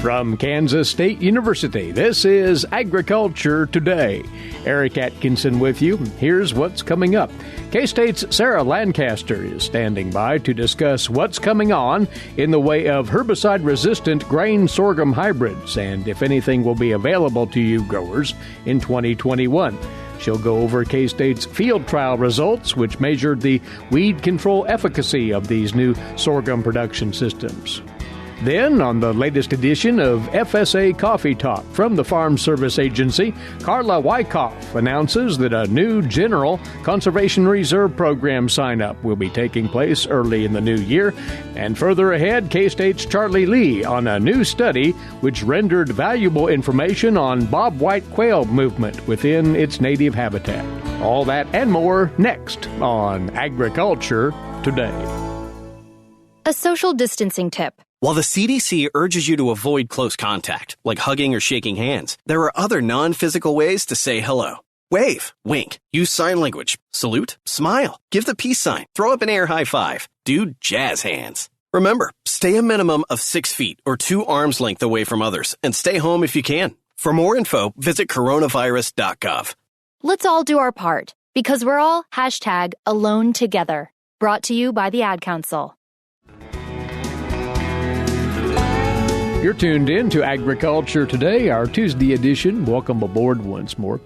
From Kansas State University, this is Agriculture Today. Eric Atkinson with you. Here's what's coming up. K-State's Sarah Lancaster is standing by to discuss what's coming on in the way of herbicide-resistant grain sorghum hybrids and if anything will be available to you growers in 2021. She'll go over K-State's field trial results, which measured the weed control efficacy of these new sorghum production systems. Then, on the latest edition of FSA Coffee Talk from the Farm Service Agency, Carla Wicoff announces that a new General Conservation Reserve Program sign-up will be taking place early in the new year. And further ahead, K-State's Charlie Lee on a new study which rendered valuable information on Bobwhite Quail Movement within its native habitat. All that and more next on Agriculture Today. A social distancing tip. While the CDC urges you to avoid close contact, like hugging or shaking hands, there are other non-physical ways to say hello. Wave, wink, use sign language, salute, smile, give the peace sign, throw up an air high five, do jazz hands. Remember, stay a minimum of 6 feet or 2 arms length away from others and stay home if you can. For more info, visit coronavirus.gov. Let's all do our part because we're all #AloneTogether. Brought to you by the Ad Council. You're tuned in to Agriculture Today, our Tuesday edition. Welcome aboard once more.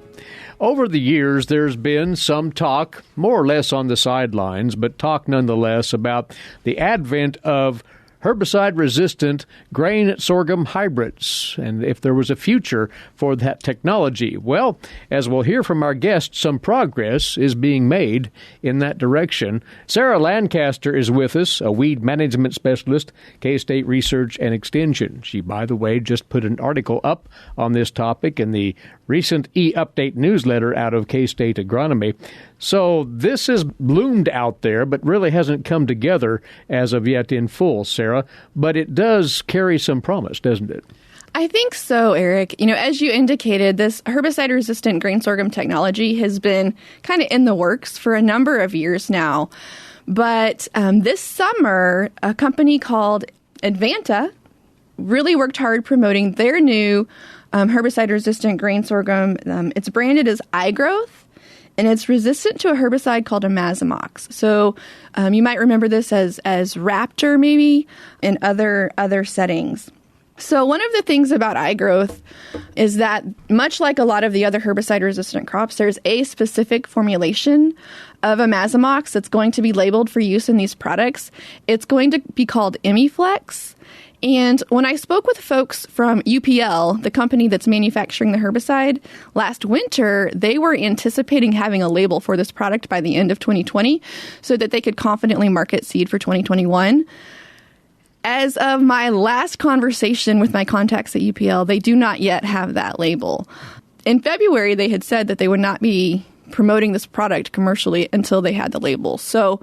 Over the years, there's been some talk, more or less on the sidelines, but talk nonetheless about the advent of herbicide-resistant grain sorghum hybrids, and if there was a future for that technology. Well, as we'll hear from our guest, some progress is being made in that direction. Sarah Lancaster is with us, a weed management specialist, K-State Research and Extension. She, by the way, just put an article up on this topic in the recent e-update newsletter out of K-State Agronomy. So this has bloomed out there, but really hasn't come together as of yet in full, Sarah. But it does carry some promise, doesn't it? I think so, Eric. You know, as you indicated, this herbicide-resistant grain sorghum technology has been kind of in the works for a number of years now. But this summer, a company called Advanta really worked hard promoting their new herbicide-resistant grain sorghum. It's branded as iGrowth, and it's resistant to a herbicide called imazamox. So you might remember this as Raptor, maybe, in other settings. So one of the things about iGrowth is that, much like a lot of the other herbicide-resistant crops, there's a specific formulation of imazamox that's going to be labeled for use in these products. It's going to be called Imiflex. And when I spoke with folks from UPL, the company that's manufacturing the herbicide, last winter, they were anticipating having a label for this product by the end of 2020 so that they could confidently market seed for 2021. As of my last conversation with my contacts at UPL, they do not yet have that label. In February, they had said that they would not be promoting this product commercially until they had the label. So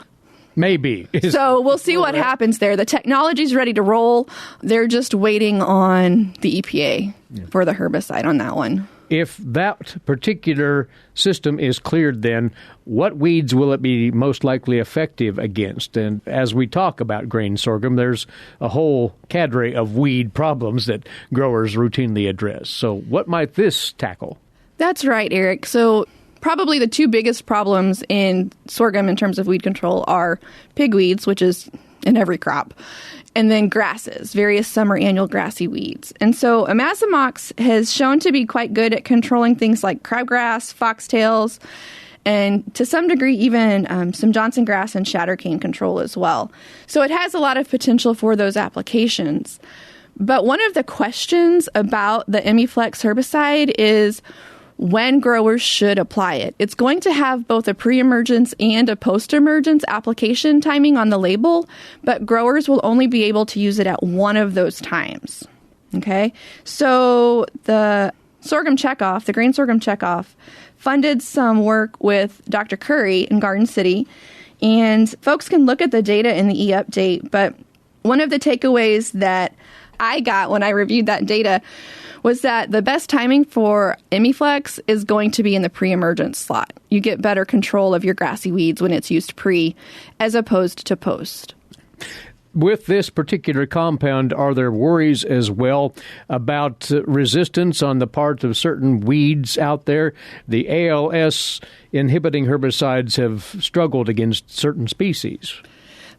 maybe. So we'll see what happens there. The technology's ready to roll. They're just waiting on the EPA for the herbicide on that one. If that particular system is cleared, then what weeds will it be most likely effective against? And as we talk about grain sorghum, there's a whole cadre of weed problems that growers routinely address. So what might this tackle? That's right, Eric. So probably the two biggest problems in sorghum in terms of weed control are pigweeds, which is in every crop, and then grasses, various summer annual grassy weeds. And so imazamox has shown to be quite good at controlling things like crabgrass, foxtails, and to some degree even some Johnson grass and shattercane control as well. So it has a lot of potential for those applications. But one of the questions about the Imiflex herbicide is when growers should apply it. It's going to have both a pre-emergence and a post-emergence application timing on the label, but growers will only be able to use it at one of those times. Okay? So the sorghum checkoff, the grain sorghum checkoff, funded some work with Dr. Curry in Garden City, and folks can look at the data in the e-update, but one of the takeaways that I got when I reviewed that data was that the best timing for Imiflex is going to be in the pre-emergence slot. You get better control of your grassy weeds when it's used pre as opposed to post. with this particular compound, are there worries as well about resistance on the part of certain weeds out there? The ALS inhibiting herbicides have struggled against certain species.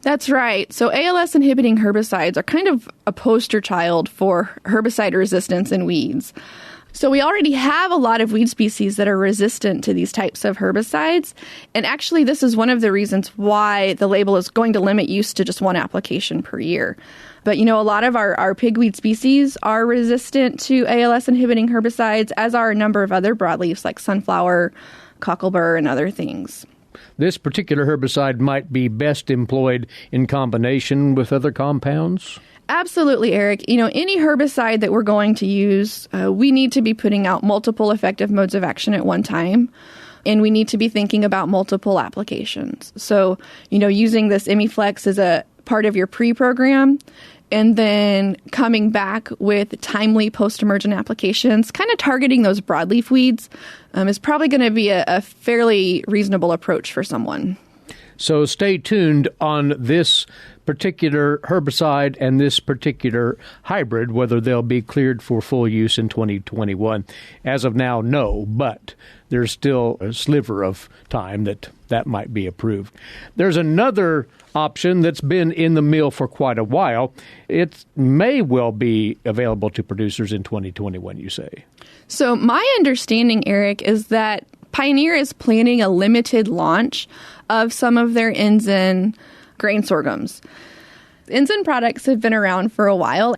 That's right. So ALS inhibiting herbicides are kind of a poster child for herbicide resistance in weeds. So we already have a lot of weed species that are resistant to these types of herbicides. And actually, this is one of the reasons why the label is going to limit use to just one application per year. But, a lot of our pigweed species are resistant to ALS inhibiting herbicides, as are a number of other broadleafs like sunflower, cocklebur, and other things. This particular herbicide might be best employed in combination with other compounds? Absolutely, Eric. Any herbicide that we're going to use, we need to be putting out multiple effective modes of action at one time, and we need to be thinking about multiple applications. So, using this Emiflex as a part of your pre-program, and then coming back with timely post-emergent applications, kind of targeting those broadleaf weeds, is probably going to be a fairly reasonable approach for someone. So stay tuned on this particular herbicide and this particular hybrid, whether they'll be cleared for full use in 2021. As of now, no, but there's still a sliver of time that might be approved. There's another option that's been in the mill for quite a while. It may well be available to producers in 2021, you say. So my understanding, Eric, is that Pioneer is planning a limited launch of some of their Ensign grain sorghums. Ensign products have been around for a while.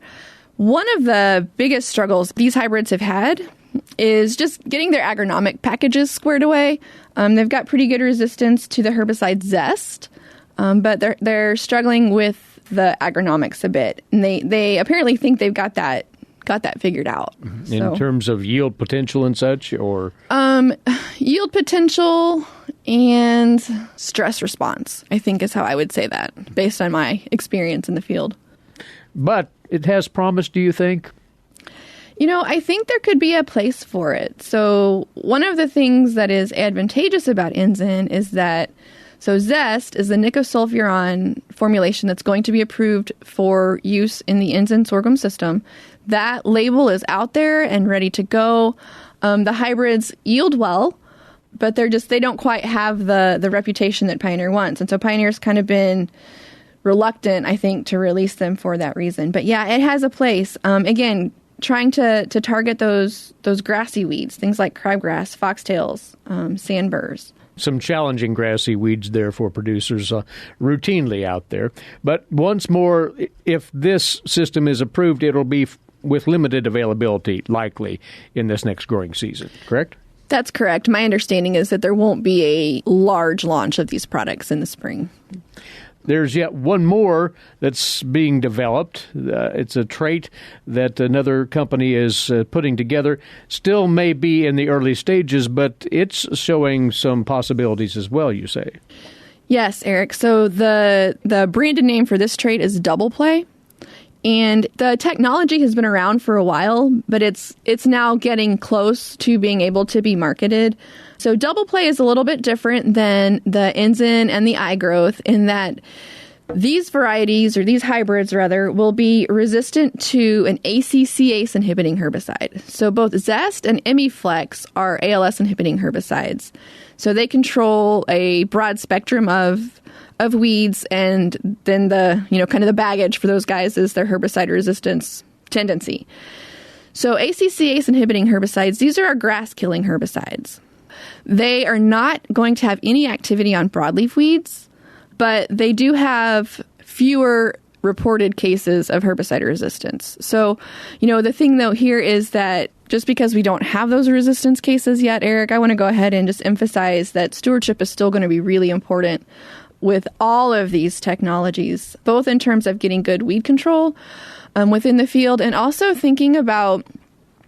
One of the biggest struggles these hybrids have had is just getting their agronomic packages squared away. They've got pretty good resistance to the herbicide Zest, but they're struggling with the agronomics a bit. And they apparently think they've got that figured out. In terms of yield potential and such, or? Yield potential and stress response, I think, is how I would say that, based on my experience in the field. But it has promise, do you think? I think there could be a place for it. So one of the things that is advantageous about Ensign is that Zest is the nicosulfuron formulation that's going to be approved for use in the Ensign sorghum system. That label is out there and ready to go. The hybrids yield well, but they don't quite have the reputation that Pioneer wants. And so Pioneer's kind of been reluctant, I think, to release them for that reason. But yeah, it has a place. Again, trying to target those grassy weeds, things like crabgrass, foxtails, sandburrs. Some challenging grassy weeds there for producers routinely out there. But once more, if this system is approved, it'll be with limited availability, likely, in this next growing season, correct? That's correct. My understanding is that there won't be a large launch of these products in the spring. There's yet one more that's being developed. It's a trait that another company is putting together. Still may be in the early stages, but it's showing some possibilities as well, you say. Yes, Eric. So the branded name for this trait is Double Play. And the technology has been around for a while, but it's now getting close to being able to be marketed. So Double Play is a little bit different than the Ensign and the iGrowth in that these varieties, or these hybrids rather, will be resistant to an ACCase inhibiting herbicide. So both Zest and Emiflex are ALS inhibiting herbicides. So they control a broad spectrum of weeds, and then the kind of the baggage for those guys is their herbicide resistance tendency. So ACCase inhibiting herbicides, these are our grass killing herbicides. They are not going to have any activity on broadleaf weeds, but they do have fewer reported cases of herbicide resistance. So, the thing though here is that just because we don't have those resistance cases yet, Eric, I want to go ahead and just emphasize that stewardship is still going to be really important with all of these technologies, both in terms of getting good weed control within the field and also thinking about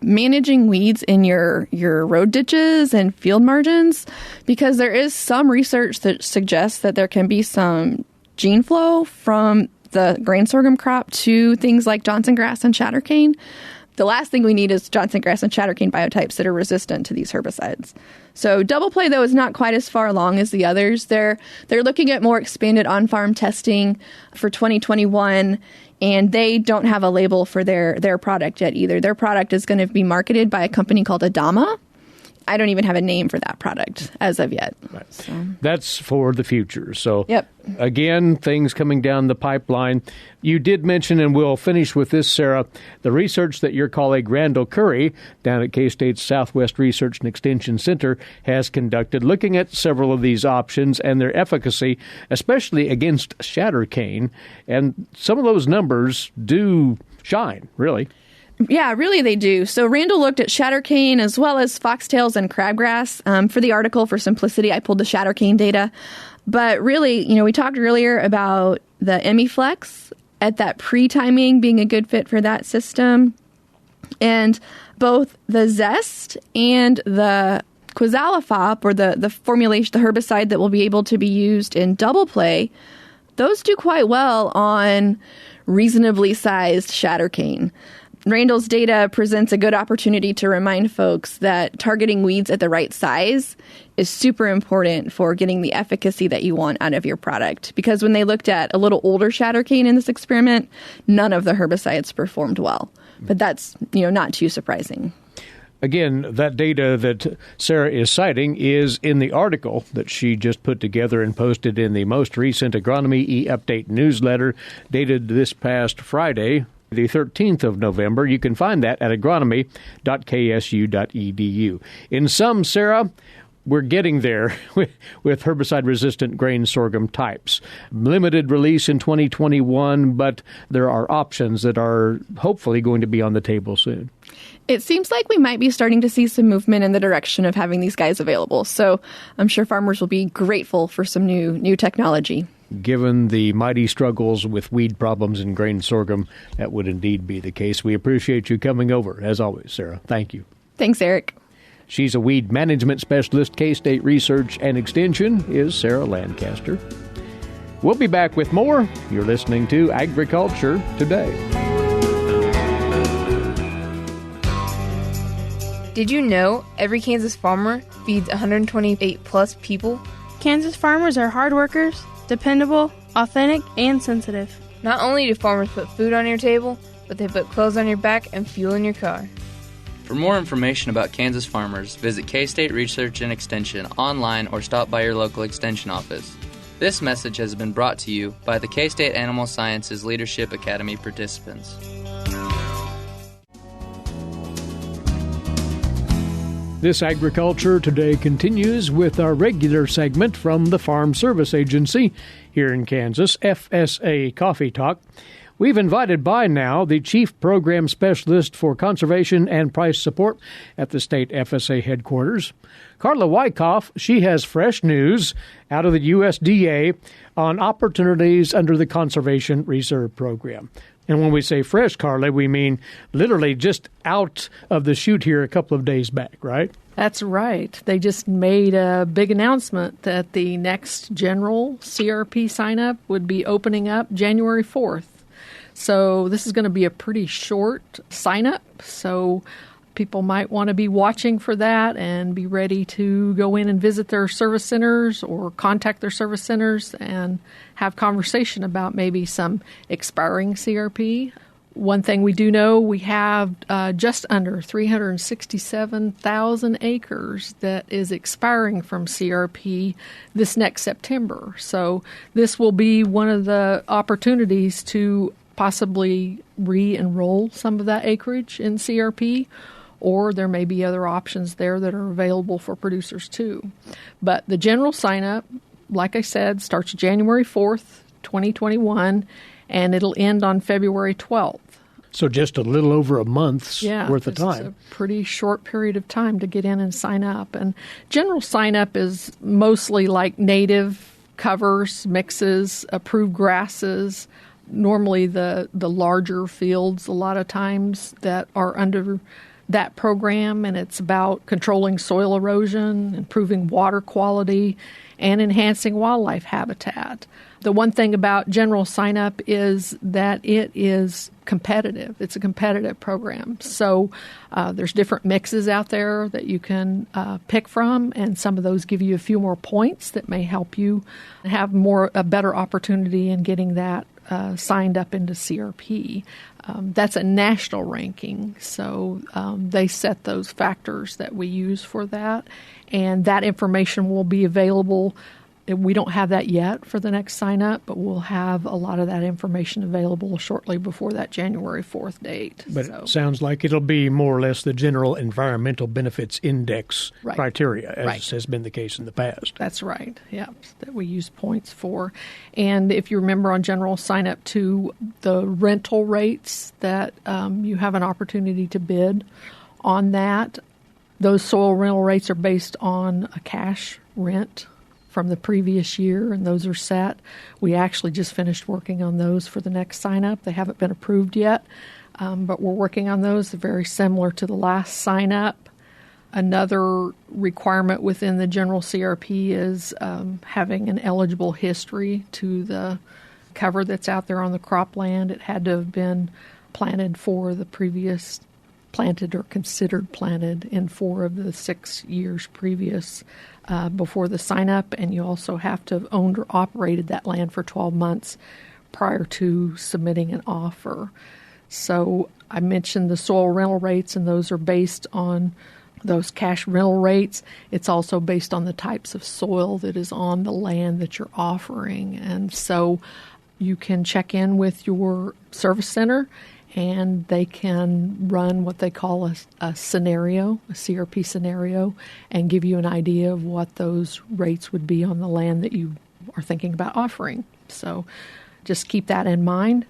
managing weeds in your road ditches and field margins, because there is some research that suggests that there can be some gene flow from the grain sorghum crop to things like Johnson grass and chattercane. the last thing we need is Johnson grass and chattercane biotypes that are resistant to these herbicides. So double play, though, is not quite as far along as the others. They're looking at more expanded on-farm testing for 2021, and they don't have a label for their product yet either. Their product is going to be marketed by a company called Adama. I don't even have a name for that product as of yet. Right. So. That's for the future. So, yep. Again, things coming down the pipeline. You did mention, and we'll finish with this, Sarah, the research that your colleague Randall Curry down at K-State's Southwest Research and Extension Center has conducted, looking at several of these options and their efficacy, especially against chattercane. And some of those numbers do shine, really. Yeah, really they do. So Randall looked at chattercane as well as foxtails and crabgrass. For the article, for simplicity, I pulled the chattercane data. But really, we talked earlier about the Emiflex at that pre-timing being a good fit for that system. And both the Zest and the Quizalofop, or the formulation, the herbicide that will be able to be used in double play, those do quite well on reasonably sized chattercane. Randall's data presents a good opportunity to remind folks that targeting weeds at the right size is super important for getting the efficacy that you want out of your product. Because when they looked at a little older chattercane in this experiment, none of the herbicides performed well. But that's, not too surprising. Again, that data that Sarah is citing is in the article that she just put together and posted in the most recent Agronomy e-Update newsletter dated this past Friday, the 13th of November. You can find that at agronomy.ksu.edu. In sum, Sarah, we're getting there with herbicide-resistant grain sorghum types. Limited release in 2021, but there are options that are hopefully going to be on the table soon. It seems like we might be starting to see some movement in the direction of having these guys available. So I'm sure farmers will be grateful for some new technology. Given the mighty struggles with weed problems in grain sorghum, that would indeed be the case. We appreciate you coming over, as always, Sarah. Thank you. Thanks, Eric. She's a weed management specialist. K-State Research and Extension is Sarah Lancaster. We'll be back with more. You're listening to Agriculture Today. Did you know every Kansas farmer feeds 128 plus people? Kansas farmers are hard workers, dependable, authentic, and sensitive. Not only do farmers put food on your table, but they put clothes on your back and fuel in your car. For more information about Kansas farmers, visit K-State Research and Extension online or stop by your local extension office. This message has been brought to you by the K-State Animal Sciences Leadership Academy participants. This Agriculture Today continues with our regular segment from the Farm Service Agency here in Kansas, FSA Coffee Talk. We've invited by now the Chief Program Specialist for Conservation and Price Support at the state FSA headquarters, Carla Wicoff. She has fresh news out of the USDA on opportunities under the Conservation Reserve Program. And when we say fresh, Carla, we mean literally just out of the chute here a couple of days back, right? That's right. They just made a big announcement that the next general CRP sign-up would be opening up January 4th. So this is going to be a pretty short sign-up, so people might want to be watching for that and be ready to go in and visit their service centers or contact their service centers and have conversation about maybe some expiring CRP. One thing we do know, we have just under 367,000 acres that is expiring from CRP this next September. So this will be one of the opportunities to possibly re-enroll some of that acreage in CRP, or there may be other options there that are available for producers too. But the general sign-up, like I said, starts January 4th, 2021, and it'll end on February 12th. So just a little over a month's worth of time. It's a pretty short period of time to get in and sign up. And general sign-up is mostly like native covers, mixes, approved grasses, normally the larger fields a lot of times that are under that program, and it's about controlling soil erosion, improving water quality, and enhancing wildlife habitat. The one thing about general sign-up is that it is competitive. It's a competitive program. So there's different mixes out there that you can pick from, and some of those give you a few more points that may help you have a better opportunity in getting that signed up into CRP. That's a national ranking, so they set those factors that we use for that, and that information will be available. We don't have that yet for the next sign-up, but we'll have a lot of that information available shortly before that January 4th date. But it sounds like it'll be more or less the general environmental benefits index criteria, as has been the case in the past. That's right, yeah, that we use points for. And if you remember on general sign-up too, the rental rates that you have an opportunity to bid on those soil rental rates are based on a cash rent from the previous year, and those are set. We actually just finished working on those for the next sign-up. They haven't been approved yet, but we're working on those. They're very similar to the last sign-up. Another requirement within the general CRP is having an eligible history to the cover that's out there on the cropland. It had to have been planted for the previous planted or considered planted in 4 of the 6 years previous before the sign-up, and you also have to have owned or operated that land for 12 months prior to submitting an offer. So I mentioned the soil rental rates, and those are based on those cash rental rates. It's also based on the types of soil that is on the land that you're offering, and so you can check in with your service center and they can run what they call a scenario, a CRP scenario, and give you an idea of what those rates would be on the land that you are thinking about offering. So just keep that in mind.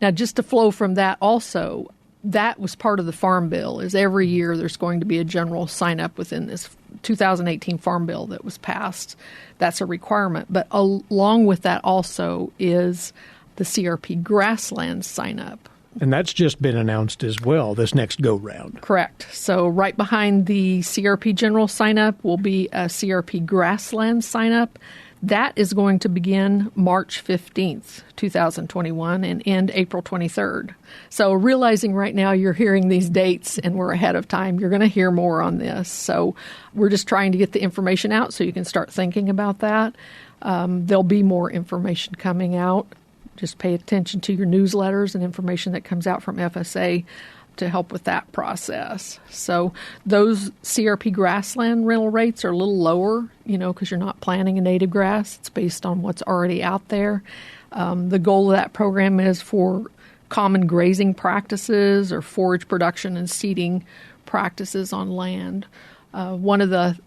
Now, just to flow from that also, that was part of the Farm Bill, is every year there's going to be a general sign-up within this 2018 Farm Bill that was passed. That's a requirement. But along with that also is the CRP Grasslands sign-up. And that's just been announced as well, this next go-round. Correct. So right behind the CRP General sign-up will be a CRP Grasslands sign-up. That is going to begin March 15th, 2021, and end April 23rd. So realizing right now you're hearing these dates and we're ahead of time, you're going to hear more on this. So we're just trying to get the information out so you can start thinking about that. There'll be more information coming out. Just pay attention to your newsletters and information that comes out from FSA to help with that process. So those CRP grassland rental rates are a little lower, because you're not planting a native grass. It's based on what's already out there. The goal of that program is for common grazing practices or forage production and seeding practices on land. One of the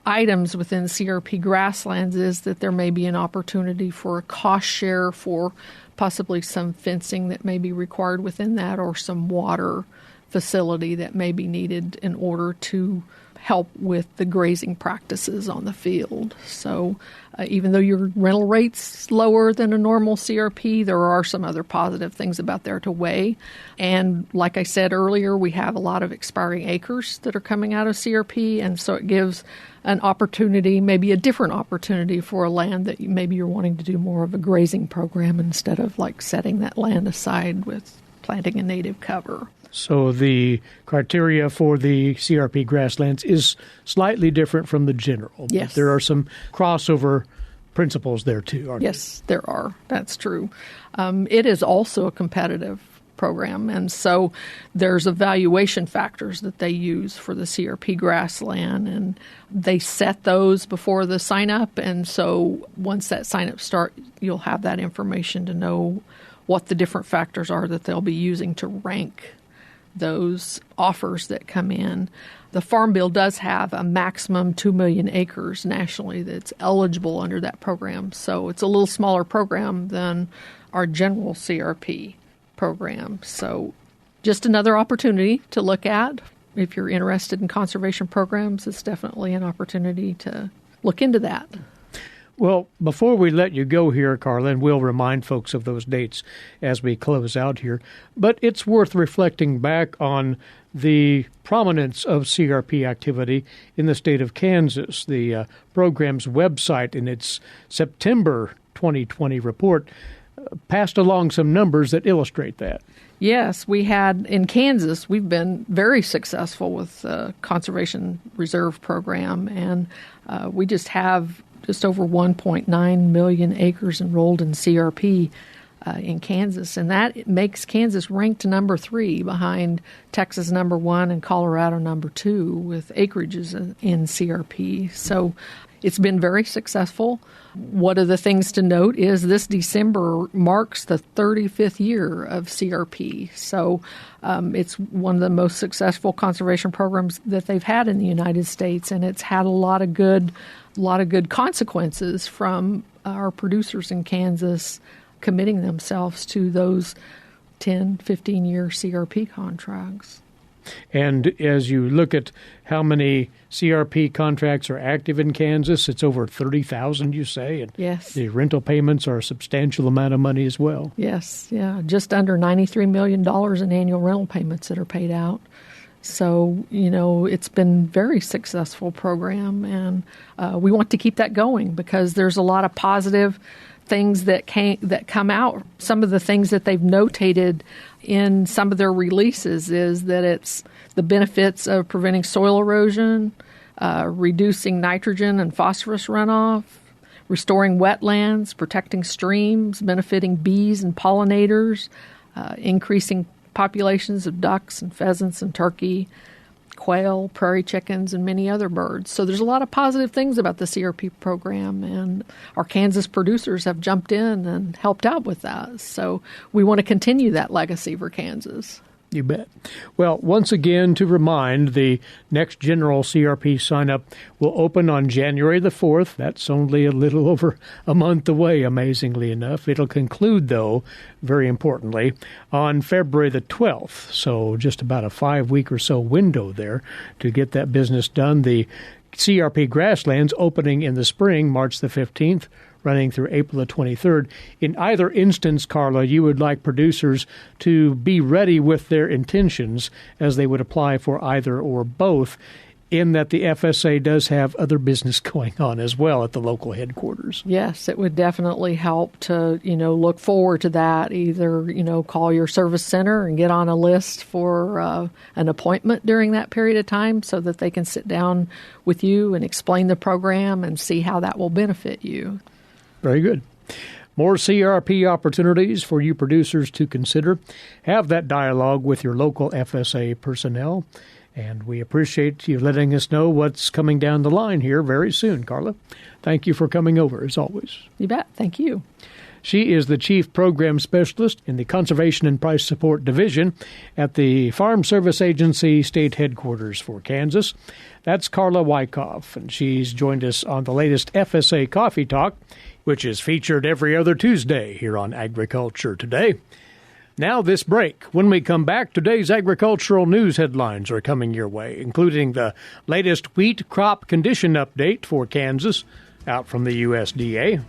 items within CRP grasslands is that there may be an opportunity for a cost share for possibly some fencing that may be required within that, or some water facility that may be needed in order to help with the grazing practices on the field. So even though your rental rate's lower than a normal CRP, there are some other positive things about there to weigh. And like I said earlier, we have a lot of expiring acres that are coming out of CRP, and so it gives an opportunity, maybe a different opportunity for a land that maybe you're wanting to do more of a grazing program instead of like setting that land aside with planting a native cover. So the criteria for the CRP grasslands is slightly different from the general. Yes. There are some crossover principles there too, aren't there? Yes, there are. That's true. It is also a competitive program, and so there's evaluation factors that they use for the CRP grassland, and they set those before the sign-up, and so once that sign-up starts, you'll have that information to know what the different factors are that they'll be using to rank those offers that come in. The Farm Bill does have a maximum 2 million acres nationally that's eligible under that program. So it's a little smaller program than our general CRP program. So just another opportunity to look at. If you're interested in conservation programs, it's definitely an opportunity to look into that. Well, before we let you go here, Carla, and we'll remind folks of those dates as we close out here, but it's worth reflecting back on the prominence of CRP activity in the state of Kansas. The program's website in its September 2020 report passed along some numbers that illustrate that. Yes, we had in Kansas, we've been very successful with the Conservation Reserve Program, and we just have just over 1.9 million acres enrolled in CRP in Kansas, and that makes Kansas ranked number 3 behind Texas number 1 and Colorado number 2 with acreages in CRP. So it's been very successful. One of the things to note is this December marks the 35th year of CRP. So it's one of the most successful conservation programs that they've had in the United States, and it's had a lot of good consequences from our producers in Kansas committing themselves to those 10, 15-year CRP contracts. And as you look at how many CRP contracts are active in Kansas, it's over 30,000, you say? And yes. The rental payments are a substantial amount of money as well. Yes, yeah, just under $93 million in annual rental payments that are paid out. So, it's been a very successful program, and we want to keep that going because there's a lot of positive things that come out. Some of the things that they've notated in some of their releases is that it's the benefits of preventing soil erosion, reducing nitrogen and phosphorus runoff, restoring wetlands, protecting streams, benefiting bees and pollinators, increasing populations of ducks and pheasants and turkey, quail, prairie chickens, and many other birds. So there's a lot of positive things about the CRP program, and our Kansas producers have jumped in and helped out with that. So we want to continue that legacy for Kansas. You bet. Well, once again, to remind, the next general CRP sign-up will open on January the 4th. That's only a little over a month away, amazingly enough. It'll conclude, though, very importantly, on February the 12th. So just about a 5-week or so window there to get that business done. The CRP Grasslands opening in the spring, March the 15th, running through April the 23rd. In either instance, Carla, you would like producers to be ready with their intentions as they would apply for either or both, in that the FSA does have other business going on as well at the local headquarters. Yes, it would definitely help to, look forward to that. Either, call your service center and get on a list for an appointment during that period of time so that they can sit down with you and explain the program and see how that will benefit you. Very good. More CRP opportunities for you producers to consider. Have that dialogue with your local FSA personnel. And we appreciate you letting us know what's coming down the line here very soon, Carla. Thank you for coming over, as always. You bet. Thank you. She is the Chief Program Specialist in the Conservation and Price Support Division at the Farm Service Agency State Headquarters for Kansas. That's Carla Wicoff, and she's joined us on the latest FSA Coffee Talk, which is featured every other Tuesday here on Agriculture Today. Now this break. When we come back, today's agricultural news headlines are coming your way, including the latest wheat crop condition update for Kansas out from the USDA.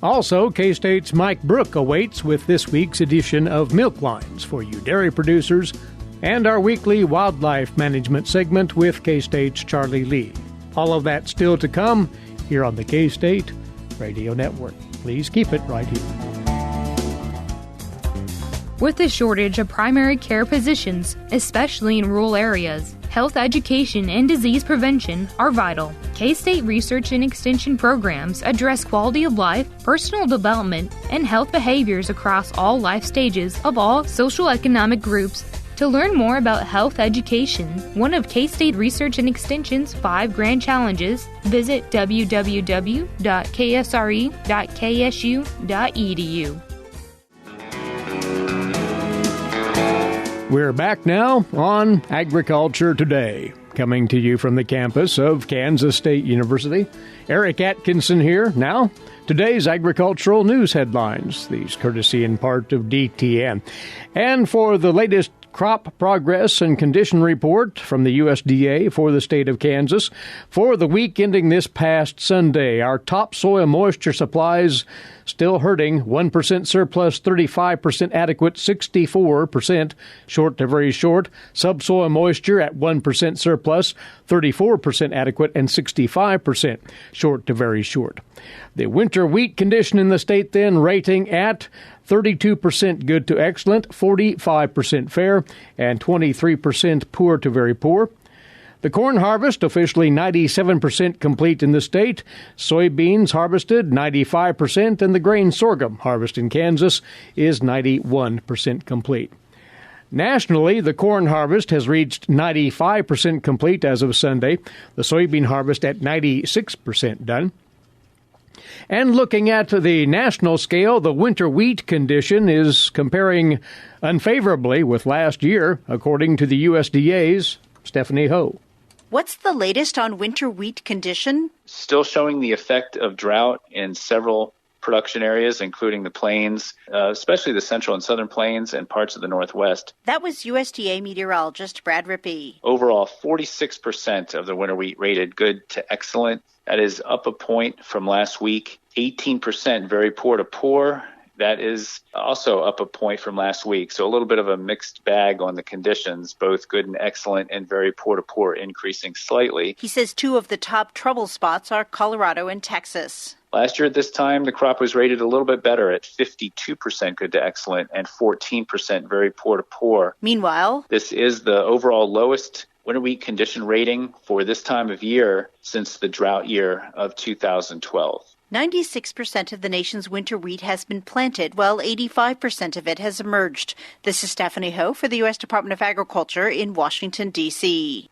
Also, K-State's Mike Brook awaits with this week's edition of Milk Lines for you dairy producers, and our weekly wildlife management segment with K-State's Charlie Lee. All of that still to come here on the K-State Radio Network. Please keep it right here. With the shortage of primary care physicians, especially in rural areas, health education and disease prevention are vital. K-State Research and Extension programs address quality of life, personal development, and health behaviors across all life stages of all social economic groups. To learn more about health education, one of K-State Research and Extension's 5 grand challenges, visit www.ksre.ksu.edu. We're back now on Agriculture Today, coming to you from the campus of Kansas State University. Eric Atkinson here. Now, today's agricultural news headlines, these courtesy in part of DTN. And for the latest crop progress and condition report from the USDA for the state of Kansas. For the week ending this past Sunday, our topsoil moisture supplies still hurting, 1% surplus, 35% adequate, 64% short to very short. Subsoil moisture at 1% surplus, 34% adequate, and 65% short to very short. The winter wheat condition in the state then rating at 32% good to excellent, 45% fair, and 23% poor to very poor. The corn harvest officially 97% complete in the state. Soybeans harvested 95%, and the grain sorghum harvest in Kansas is 91% complete. Nationally, the corn harvest has reached 95% complete as of Sunday. The soybean harvest at 96% done. And looking at the national scale, the winter wheat condition is comparing unfavorably with last year, according to the USDA's Stephanie Ho. What's the latest on winter wheat condition? Still showing the effect of drought in several production areas, including the plains, especially the central and southern plains and parts of the Northwest. That was USDA meteorologist Brad Rippey. Overall, 46% of the winter wheat rated good to excellent. That is up a point from last week. 18% very poor to poor. That is also up a point from last week. So a little bit of a mixed bag on the conditions, both good and excellent and very poor to poor, increasing slightly. He says two of the top trouble spots are Colorado and Texas. Last year at this time, the crop was rated a little bit better at 52% good to excellent and 14% very poor to poor. Meanwhile, this is the overall lowest winter wheat condition rating for this time of year since the drought year of 2012. 96% of the nation's winter wheat has been planted, while 85% of it has emerged. This is Stephanie Ho for the U.S. Department of Agriculture in Washington, D.C.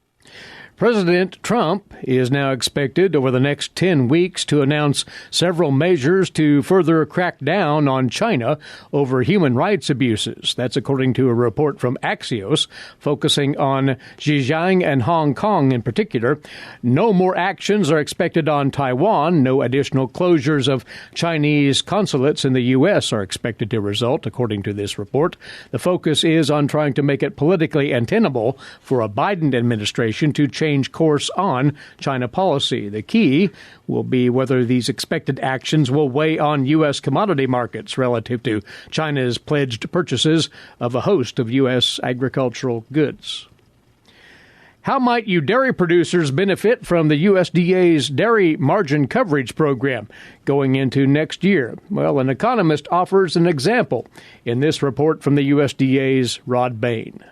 President Trump is now expected over the next 10 weeks to announce several measures to further crack down on China over human rights abuses. That's according to a report from Axios, focusing on Xinjiang and Hong Kong in particular. No more actions are expected on Taiwan. No additional closures of Chinese consulates in the U.S. are expected to result, according to this report. The focus is on trying to make it politically untenable for a Biden administration to change course on China policy. The key will be whether these expected actions will weigh on U.S. commodity markets relative to China's pledged purchases of a host of U.S. agricultural goods. How might you dairy producers benefit from the USDA's Dairy Margin Coverage Program going into next year? Well, an economist offers an example in this report from the USDA's Rod Bain.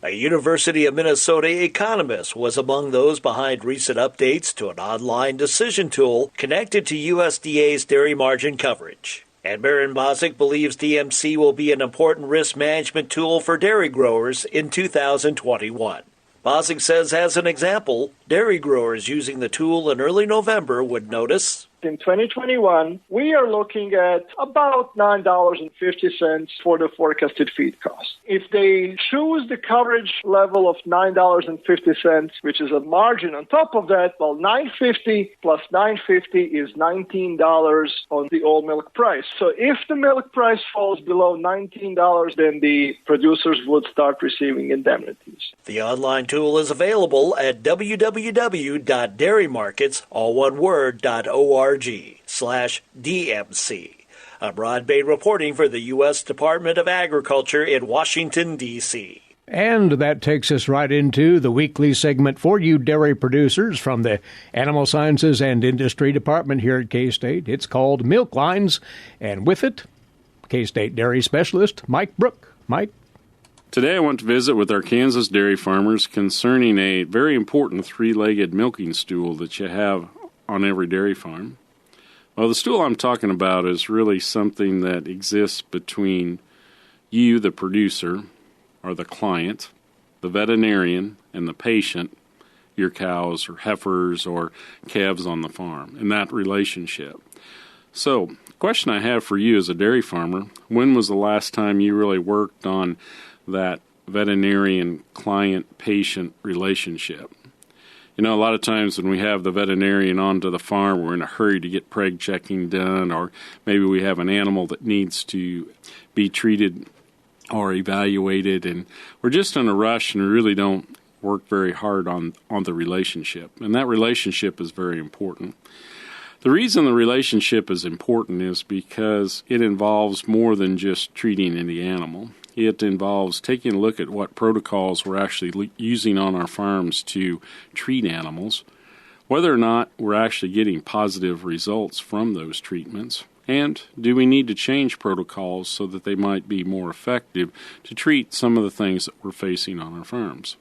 A University of Minnesota economist was among those behind recent updates to an online decision tool connected to USDA's dairy margin coverage. And Baron Bozic believes DMC will be an important risk management tool for dairy growers in 2021. Bozic says, as an example, dairy growers using the tool in early November would notice in 2021, we are looking at about $9.50 for the forecasted feed cost. If they choose the coverage level of $9.50, which is a margin on top of that, well, $9.50 plus $9.50 is $19 on the all milk price. So if the milk price falls below $19, then the producers would start receiving indemnities. The online tool is available at www.dairymarkets.org/DMC. I'm Rod Bain reporting for the U.S. Department of Agriculture in Washington, D.C. And that takes us right into the weekly segment for you dairy producers from the Animal Sciences and Industry Department here at K-State. It's called Milk Lines, and with it, K-State dairy specialist Mike Brook. Mike? Today I want to visit with our Kansas dairy farmers concerning a very important three-legged milking stool that you have on every dairy farm. Well, the stool I'm talking about is really something that exists between you, the producer, or the client, the veterinarian, and the patient, your cows or heifers or calves on the farm, in that relationship. So, the question I have for you as a dairy farmer, when was the last time you really worked on that veterinarian-client-patient relationship? You know, a lot of times when we have the veterinarian onto the farm, we're in a hurry to get preg checking done, or maybe we have an animal that needs to be treated are evaluated, and we're just in a rush and we really don't work very hard on the relationship. And that relationship is very important. The reason the relationship is important is because it involves more than just treating any animal. It involves taking a look at what protocols we're actually using on our farms to treat animals, whether or not we're actually getting positive results from those treatments, and do we need to change protocols so that they might be more effective to treat some of the things that we're facing on our farms.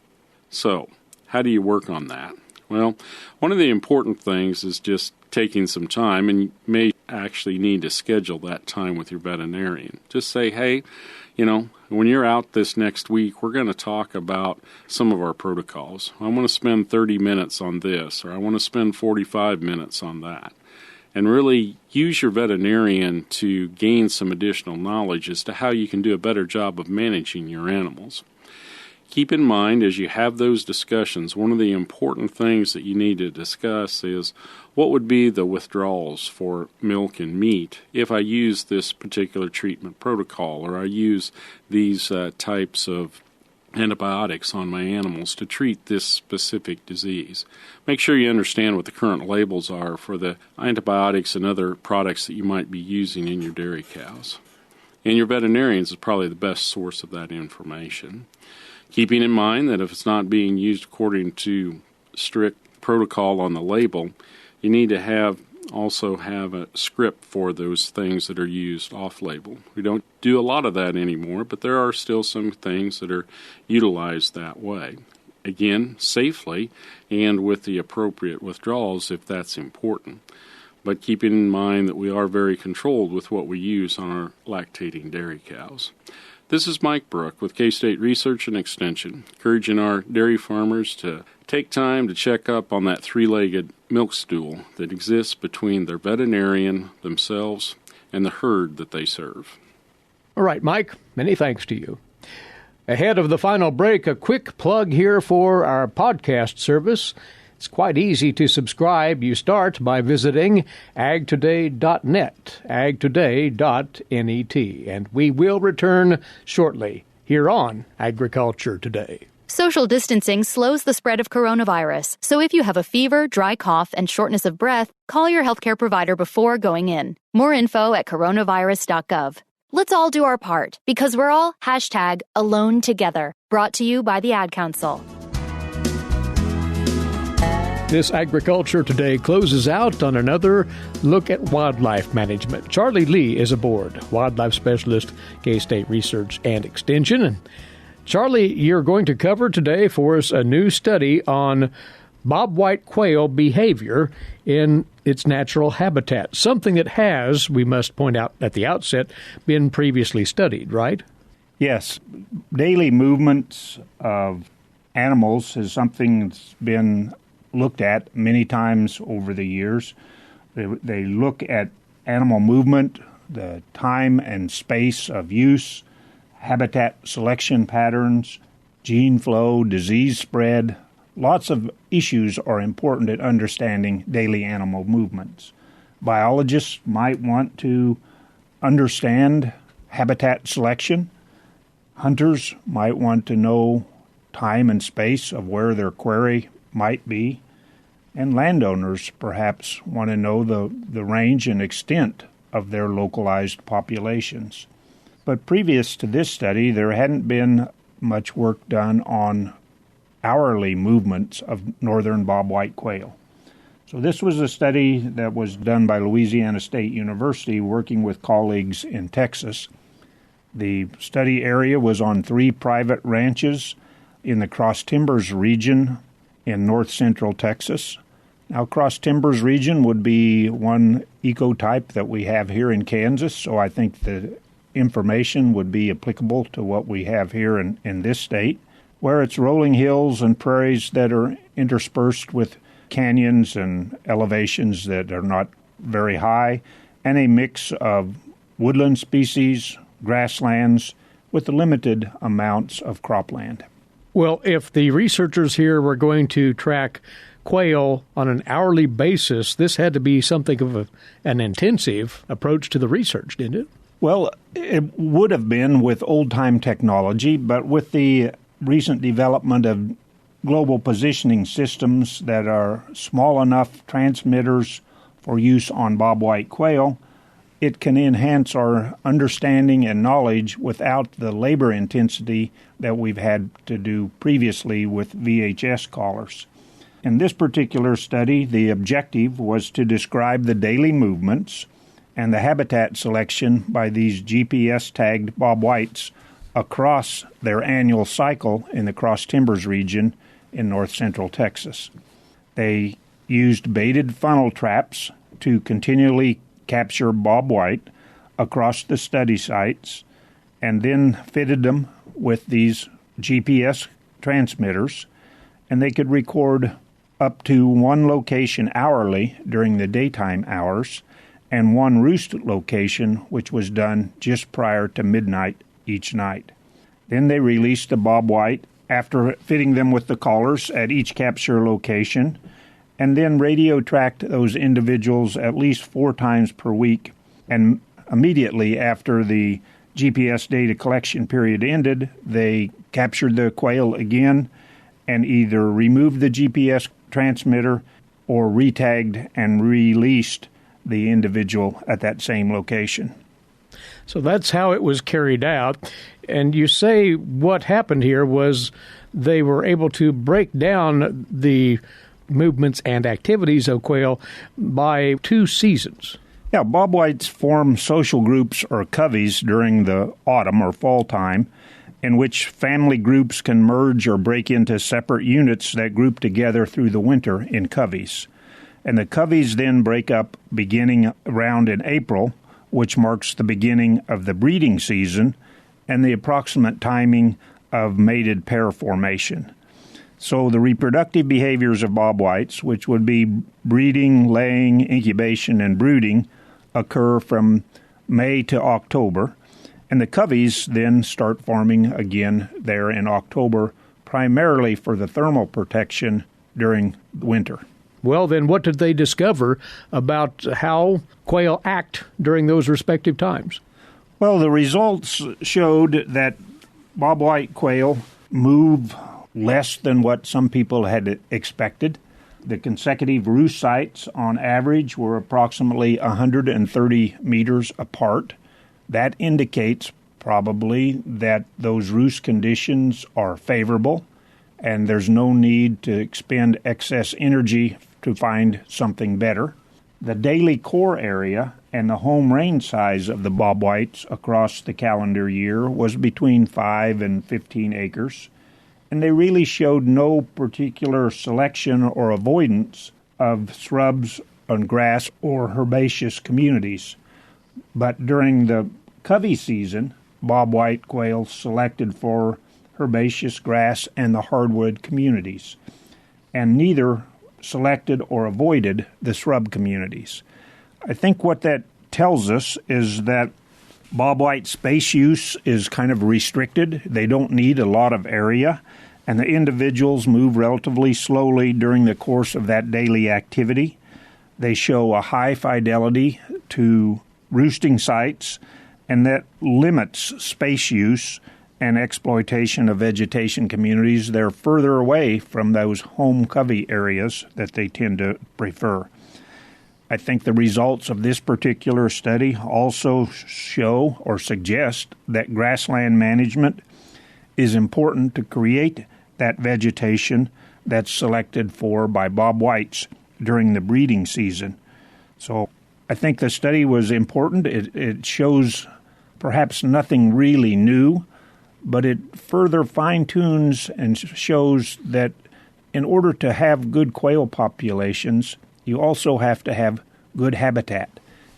So, how do you work on that? Well, one of the important things is just taking some time, and you may actually need to schedule that time with your veterinarian. Just say, hey, when you're out this next week, we're going to talk about some of our protocols. I want to spend 30 minutes on this, or I want to spend 45 minutes on that. And really use your veterinarian to gain some additional knowledge as to how you can do a better job of managing your animals. Keep in mind, as you have those discussions, one of the important things that you need to discuss is what would be the withdrawals for milk and meat if I use this particular treatment protocol, or I use these types of antibiotics on my animals to treat this specific disease. Make sure you understand what the current labels are for the antibiotics and other products that you might be using in your dairy cows. And your veterinarians is probably the best source of that information. Keeping in mind that if it's not being used according to strict protocol on the label, you need to also have a script for those things that are used off-label. We don't do a lot of that anymore, but there are still some things that are utilized that way. Again, safely and with the appropriate withdrawals if that's important. But keeping in mind that we are very controlled with what we use on our lactating dairy cows. This is Mike Brook with K-State Research and Extension, encouraging our dairy farmers to take time to check up on that three-legged milk stool that exists between their veterinarian, themselves, and the herd that they serve. All right, Mike, many thanks to you. Ahead of the final break, a quick plug here for our podcast service. It's quite easy to subscribe. You start by visiting agtoday.net, agtoday.net, and we will return shortly here on Agriculture Today. Social distancing slows the spread of coronavirus, so if you have a fever, dry cough, and shortness of breath, call your healthcare provider before going in. More info at coronavirus.gov. Let's all do our part, because we're all #AloneTogether. Brought to you by the Ad Council. This Agriculture Today closes out on another look at wildlife management. Charlie Lee is aboard, wildlife specialist, K-State Research and Extension. And Charlie, you're going to cover today for us a new study on bobwhite quail behavior in its natural habitat, something that has, we must point out at the outset, been previously studied, right? Yes. Daily movements of animals is something that's been looked at many times over the years. They look at animal movement, the time and space of use, habitat selection patterns, gene flow, disease spread. Lots of issues are important at understanding daily animal movements. Biologists might want to understand habitat selection. Hunters might want to know time and space of where their quarry might be. And landowners perhaps want to know the range and extent of their localized populations. But previous to this study, there hadn't been much work done on hourly movements of northern bobwhite quail. So this was a study that was done by Louisiana State University working with colleagues in Texas. The study area was on 3 private ranches in the Cross Timbers region in north-central Texas. Now, Cross Timbers region would be one ecotype that we have here in Kansas, so I think the information would be applicable to what we have here in this state, where it's rolling hills and prairies that are interspersed with canyons and elevations that are not very high, and a mix of woodland species, grasslands, with limited amounts of cropland. Well, if the researchers here were going to track quail on an hourly basis, this had to be something of an intensive approach to the research, didn't it? Well, it would have been with old-time technology, but with the recent development of global positioning systems that are small enough transmitters for use on bobwhite quail, it can enhance our understanding and knowledge without the labor intensity that we've had to do previously with VHS collars. In this particular study, the objective was to describe the daily movements and the habitat selection by these GPS-tagged bobwhites across their annual cycle in the Cross Timbers region in north-central Texas. They used baited funnel traps to continually capture bobwhite across the study sites and then fitted them with these GPS transmitters, and they could record up to one location hourly during the daytime hours and one roost location, which was done just prior to midnight each night. Then they released the bobwhite after fitting them with the collars at each capture location, and then radio tracked those individuals at least 4 times per week. And immediately after the GPS data collection period ended, they captured the quail again and either removed the GPS transmitter or retagged and released the individual at that same location. So that's how it was carried out. And you say what happened here was they were able to break down the movements and activities of quail by 2 seasons. Yeah, bobwhites form social groups or coveys during the autumn or fall time, in which family groups can merge or break into separate units that group together through the winter in coveys. And the coveys then break up beginning around in April, which marks the beginning of the breeding season and the approximate timing of mated pair formation. So the reproductive behaviors of bobwhites, which would be breeding, laying, incubation, and brooding, occur from May to October, and the coveys then start forming again there in October, primarily for the thermal protection during winter. Well, then what did they discover about how quail act during those respective times? Well, the results showed that bobwhite quail move less than what some people had expected. The consecutive roost sites, on average, were approximately 130 meters apart. That indicates probably that those roost conditions are favorable, and there's no need to expend excess energy to find something better. The daily core area and the home range size of the bobwhites across the calendar year was between 5 and 15 acres. And they really showed no particular selection or avoidance of shrubs and grass or herbaceous communities. But during the covey season, bobwhite quail selected for herbaceous grass and the hardwood communities, and neither selected or avoided the shrub communities. I think what that tells us is that bobwhite space use is kind of restricted. They don't need a lot of area, and the individuals move relatively slowly during the course of that daily activity. They show a high fidelity to roosting sites, and that limits space use and exploitation of vegetation communities. They're further away from those home covey areas that they tend to prefer. I think the results of this particular study also show or suggest that grassland management is important to create that vegetation that's selected for by bobwhites during the breeding season. So I think the study was important. It shows perhaps nothing really new, but it further fine-tunes and shows that in order to have good quail populations, you also have to have good habitat.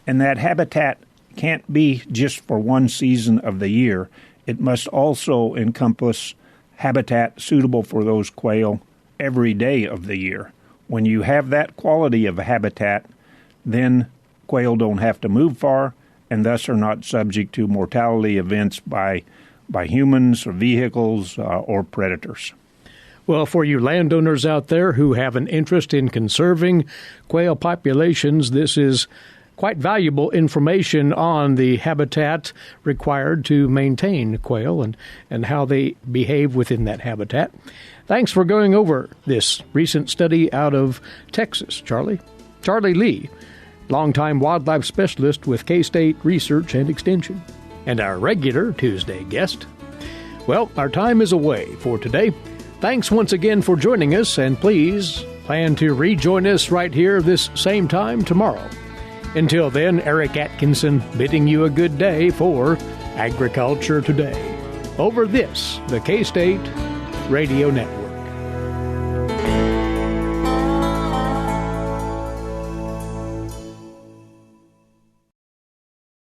And that habitat can't be just for one season of the year. It must also encompass habitat suitable for those quail every day of the year. When you have that quality of habitat, then quail don't have to move far and thus are not subject to mortality events by humans or vehicles or predators. Well, for you landowners out there who have an interest in conserving quail populations, this is quite valuable information on the habitat required to maintain quail and how they behave within that habitat. Thanks for going over this recent study out of Texas, Charlie. Charlie Lee, longtime wildlife specialist with K-State Research and Extension, and our regular Tuesday guest. Well, our time is away for today. Thanks once again for joining us, and please plan to rejoin us right here this same time tomorrow. Until then, Eric Atkinson bidding you a good day for Agriculture Today. Over this, the K-State Radio Network.